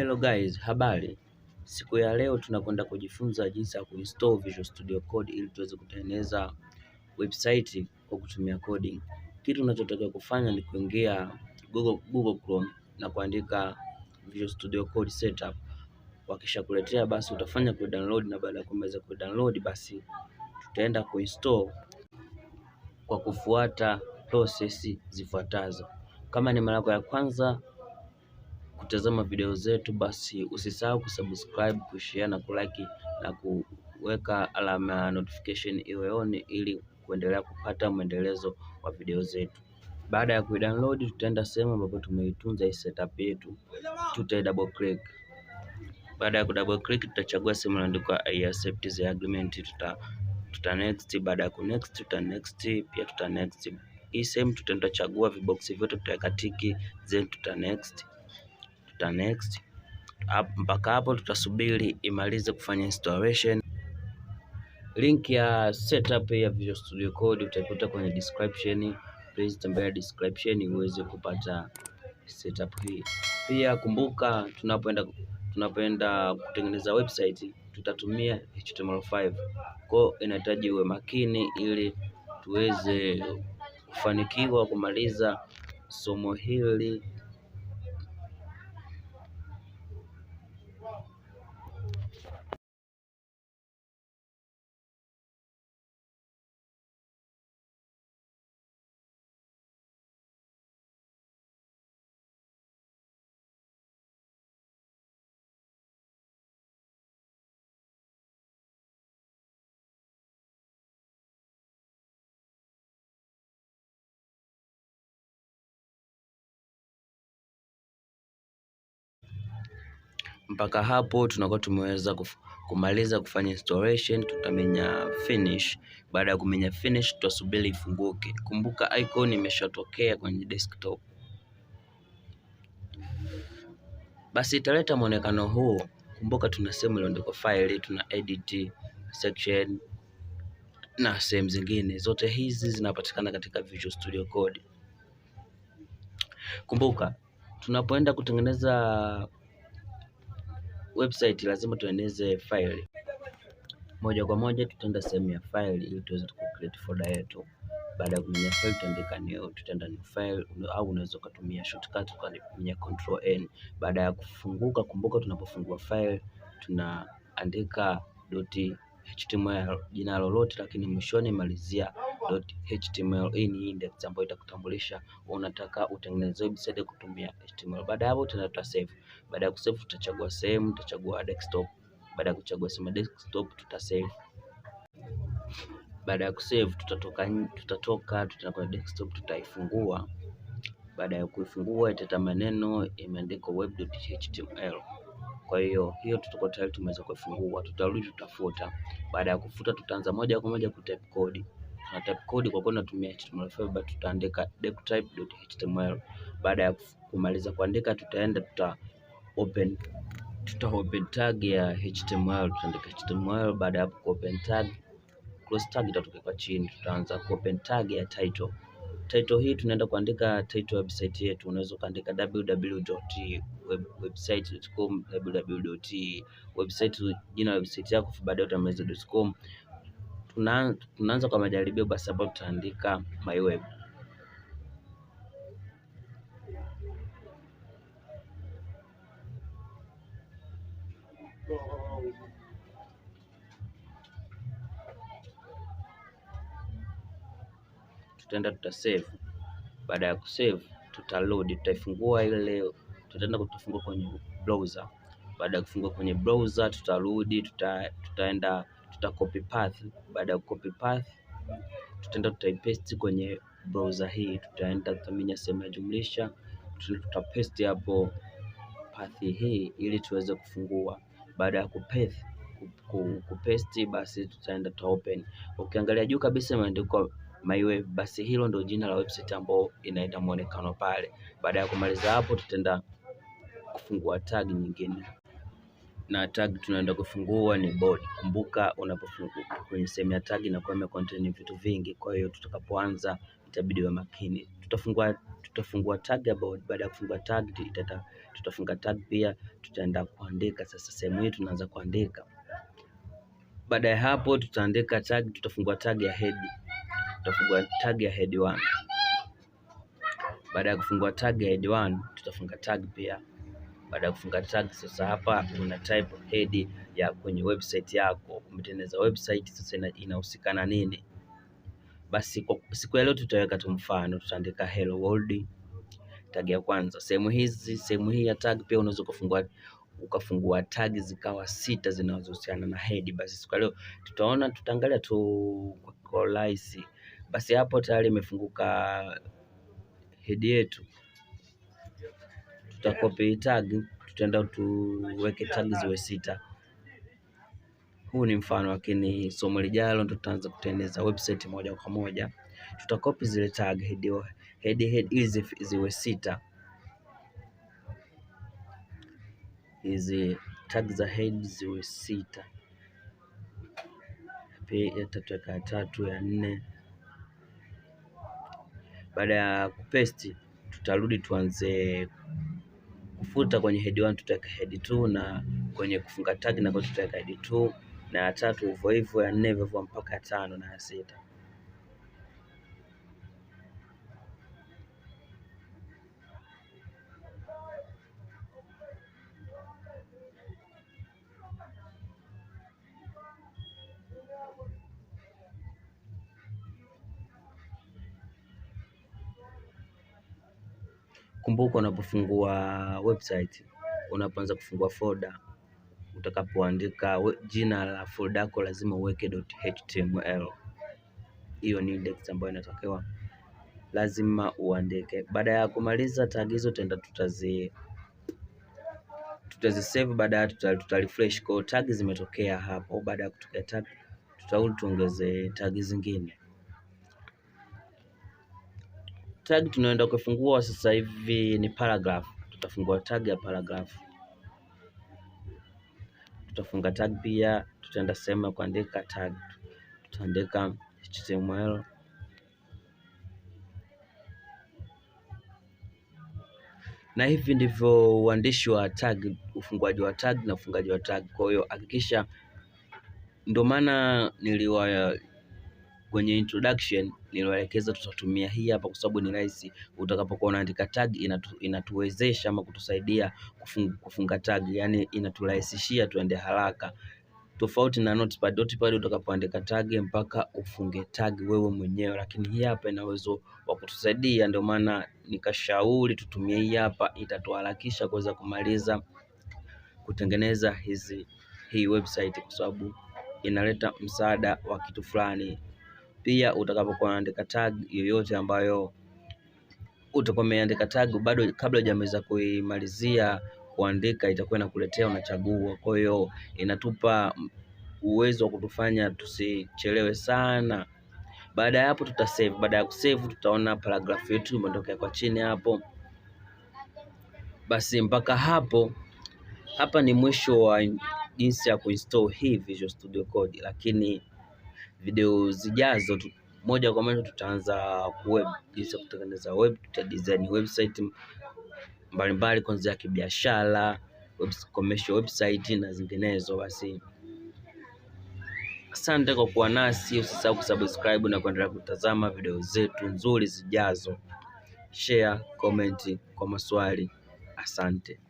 Hello guys, habari. Siku ya leo tunakwenda kujifunza jinsi ya kuinstall Visual Studio Code ili tuweze kutengeneza website kwa kutumia coding. Kitu unachotakiwa kufanya ni kuingia Google Chrome na kuandika Visual Studio Code setup. Wakisha kuletea basi utafanya download, na baada ya kumaliza download basi tutaenda kuinstall kwa kufuata process zifuatazo. Kama ni mara yako ya kwanza kutazama video zetu, basi usisahau kusubscribe, kushare na kulike na kuweka alama ya notification iwe on ili kuendelea kupata mwendelezo wa video zetu. Baada ya kuidownload, tutaenda sehemu ambapo tumeitunza hii setup yetu, tuta double click. Baada ya double click, tutachagua sehemu iliyoandikwa I accept the agreement, tuta next. Baada ya next, tuta next, pia tuta next. Hii sehemu tutaenda chagua vibox vyote, tutaweka tiki, then tuta next. Mpaka hapo tutasubiri imalize kufanya installation. Link ya setup ya Visual Studio Code utaikuta kwenye description. Please tembelea description uweze kupata setup hii. Pia kumbuka, tunapoenda kutengeneza website tutatumia HTML5. Kwa inahitaji uwe makini ili tuweze kufanikiwa kumaliza somo hili. Mpaka hapo tunakuwa tumeweza kumaliza kufanya installation, tutamenya finish. Baada ya kumenya finish, tutasubiri ifunguke. Kumbuka icon imeshatokea kwenye desktop, basi italeta muonekano huu. Kumbuka tuna sehemu iliyoandikwa file, tuna edit section na sehemu zingine. Zote hizi zinapatikana katika Visual Studio Code. Kumbuka tunapoenda kutengeneza website lazima tueneze file. Moja kwa moja tutaenda sehemu ya file ili tuweze create folder yetu. Baada ya kumenya file tutaandika new, tutaenda new file, au unaweza kutumia shortcut ukamenya control N. Baada ya kufunguka, kumbuka tunapofungua file tunaandika .html jina lolote, lakini mwishoni malizia .html. Hii ni index ambayo itakutambulisha unataka utengeneze website kutumia HTML. Baada ya hapo tuta save. Baada ya kusave tutachagua sehemu, tutachagua desktop. Baada ya kuchagua sehemu desktop tuta save. Baada ya kusave tutaenda kwenye desktop, tutaifungua. Baada ya kuifungua italeta maneno imeandikwa web.html. Kwa hiyo tutakuwa tayari tumeweza kuifungua. Tutarudi tutafuta. Baada ya kufuta tutaanza moja kwa moja kutype code. Tuna type code kwa kuwa tunatumia HTML5, but tutaandika decotype.html. Baada ya kumaliza kuandika tuta open tag ya HTML, tutaandika HTML. Baada ya open tag, close tag itatoka kwa chini. Tutaanza open tag ya title. Title hii tunaenda kuandika title ya website yetu. Unaweza kuandika www.website.com, www.website, jina la website yako, baadaye utamaliza .com. Tunaanza kwa majaribio basi, ambapo tutaandika my web. Tutaenda tutasave. Baada ya kusave tutaload, tutaifungua ile, tutaenda kutafungua kwenye browser. Baada ya kufungua kwenye browser tutarudi, tutaenda copy path. Baada ya copy path tutaenda tutaipaste kwenye browser hii. Tutaenda tutamenya sehemu ya jumlisha, tutapaste hapo path hii ili tuweze kufungua. Baada ya kupaste basi tutaenda open. Ukiangalia juu kabisa imeandikwa my web, basi hilo ndio jina la website ambayo inaenda muonekano pale. Baada ya kumaliza hapo tutaenda kufungua tag nyingine. na tag tunaenda kufungua ni body. Kumbuka unapofungua kwenye sehemu ya tag na kwa contain vitu vingi, kwa hiyo tutakapoanza itabidi wa makini. Tutafungua tag ya body. Baada ya kufungua tag tutafunga tag pia, tutaenda kuandika. Sasa sehemu hii tunaanza kuandika. Baada ya hapo tutaandika tag, tutafungua tag ya head. Tutafungua tag ya head 1. Baada ya kufungua tag ya head 1 tutafunga tag pia. Baada ya kufunga tag, sasa hapa una type head ya kwenye website yako. Umetengeneza website, sasa inahusikana nini? Basi kwa siku ya leo tutaweka tu mfano, tutaandika hello world, tag ya kwanza. Sehemu hii ya tag pia unaweza ukafungua tag zikawa 6 zinazohusiana na head. Basi siku ya leo tutaangalia tu kwa rahisi. Basi hapo tayari imefunguka head yetu. Tutakopi tag, tutaenda tuweke tag ziwe 6. Huu ni mfano, lakini somo lijalo tutaanza kutengeneza website moja kwa moja. Tutakopi zile tag head hizi ziwe 6. Hizi tag za head ziwe 6. Pia tutaweka ya 3, ya 4. Baada ya kupaste tutarudi tuanze kufuta. Kwenye head 1 tutaweka head 2, na kwenye kufunga tag na tutaweka head 2, na ya 3 hivyo hivyo, ya 4 hivyo mpaka ya 5 na ya 6. Kumbuka unapofungua website, unapoanza kufungua folder, utakapoandika jina la folder yako lazima uweke .html. Hiyo ni index ambayo inatakiwa lazima uandike. Baada ya kumaliza tag hizo tutazisave. Baada ya tutarefresh kwa tag zimetokea hapo. Baada ya kutokea tag tutarudi tuongeze tag zingine. Tag tunaenda kufungua sasa hivi ni paragraph. Tutafungua tag ya paragraph. Tutafunga tag pia, tutaenda sehemu ya kuandika tag. Tutaandika HTML. Na hivi ndivyo uandishi wa tag, ufunguaji wa tag na ufungaji wa tag. Kwa hiyo hakikisha, ndio maana kwenye introduction niliwaelekeza tutatumia hii hapa kwa sababu ni rahisi. Utakapokuwa unaandika tag inatuwezesha ama kutusaidia kufunga tag, yani inaturahisishia tuende haraka, tofauti na notepad. Notepad utakapoandika tag mpaka ufunge tag wewe mwenyewe, lakini hii hapa ina uwezo wa kutusaidia. Ndio maana nikashauri tutumie hii hapa, itatuharakisha kuweza kumaliza kutengeneza hii website kwa sababu inaleta msaada wa kitu fulani. Pia utakapokuwa unaandika tag yoyote ambayo utakuwa umeandika tag bado kabla hujamaliza kuimalizia kuandika, itakuwa inakuletea unachagua. Kwa hiyo inatupa uwezo wa kutufanya tusichelewe sana. Baada ya hapo tutasave. Baada ya kusave tutaona paragraph yetu imetokea kwa chini hapo. Basi mpaka hapo, hapa ni mwisho wa jinsi ya kuinstall hii Visual Studio Code, lakini video zijazo moja kwa moja tutaanza jinsi ya kutengeneza tutadesign website mbalimbali kuanzia kibiashara, commercial website na zinginezo. Basi asante kwa kuwa nasi, usisahau kusubscribe na kuendelea kutazama video zetu nzuri zijazo. Share, comment kwa maswali. Asante.